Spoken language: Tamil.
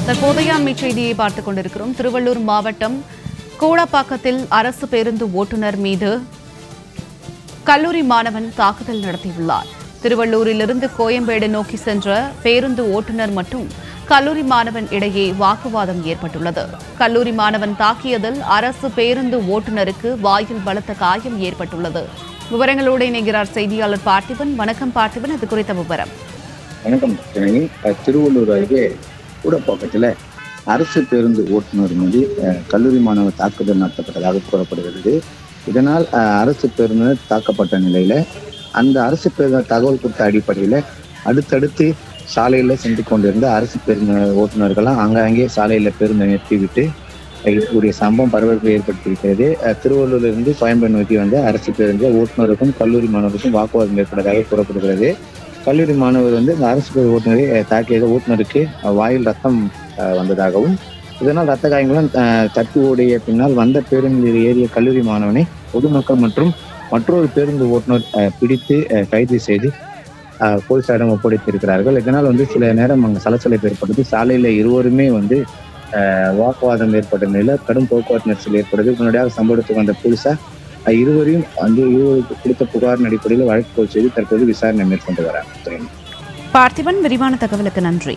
தற்போதைய அண்மை செய்தியை பார்த்துக் கொண்டிருக்கிறோம். திருவள்ளூர் மாவட்டம் கோடப்பாக்கத்தில் அரசு பேருந்து ஓட்டுநர் மீது கல்லூரி மாணவன் தாக்குதல் நடத்தியுள்ளார். திருவள்ளூரிலிருந்து கோயம்பேடு நோக்கி சென்ற பேருந்து ஓட்டுநர் மற்றும் கல்லூரி மாணவன் இடையே வாக்குவாதம் ஏற்பட்டுள்ளது. கல்லூரி மாணவன் தாக்கியதில் அரசு பேருந்து ஓட்டுநருக்கு வாயில் பலத்த காயம் ஏற்பட்டுள்ளது. விவரங்களோடு இணைகிறார் செய்தியாளர் பார்த்திபன். வணக்கம் பார்த்திபன், இது குறித்த விவரம். வணக்கம். திருவள்ளூர் அருகே கூடப்பாக்கத்தில் அரசு பேருந்து ஓட்டுநர் மீது கல்லூரி மாணவர் தாக்குதல் நடத்தப்பட்டதாக கூறப்படுகிறது. இதனால் அரசு பேருந்தினர் தாக்கப்பட்ட நிலையில அந்த அரசு பேருந்து தகவல் கொடுத்த அடிப்படையில் அடுத்தடுத்து சாலையில் சென்று கொண்டிருந்த அரசு பேருந்து ஓட்டுநர்கள்லாம் அங்கே சாலையில் பேருந்தை நிறுத்திவிட்டு இருக்கக்கூடிய சம்பவம் பரபரப்பை ஏற்படுத்தியிருக்கிறது. திருவள்ளூரிலிருந்து கோயம்பேடு நோக்கி வந்த அரசு பேருந்து ஓட்டுநருக்கும் கல்லூரி மாணவருக்கும் வாக்குவாதம் ஏற்பட்டதாக கூறப்படுகிறது. கல்லூரி மாணவர் இந்த அரசு பேருந்து ஓட்டுநரை தாக்கியது ஓட்டுநருக்கு வாயில் ரத்தம் வந்ததாகவும் இதனால் ரத்த காயங்களும் தப்பி ஓடிய பின்னால் வந்த பேருந்தில் ஏறிய கல்லூரி மாணவனை பொதுமக்கள் மற்றும் மற்றொரு பேருந்து ஓட்டுநர் பிடித்து கைது செய்து போலீசாரிடம் ஒப்படைத்திருக்கிறார்கள். இதனால் சில நேரம் அங்கே சலசலப்பு ஏற்பட்டது. சாலையில இருவருமே வாக்குவாதம் ஏற்பட்ட நிலையில் கடும் போக்குவரத்து நெரிசல் ஏற்பட்டது. முன்னாடியாக சம்பவத்துக்கு வந்த போலீசார் இருவரையும் இருவருக்கு கொடுத்த புகாரின் அடிப்படையில் வழக்கு பதிவு செய்து தற்போது விசாரணை மேற்கொண்டு வராங்க. பார்த்திபன், விரிவான தகவலுக்கு நன்றி.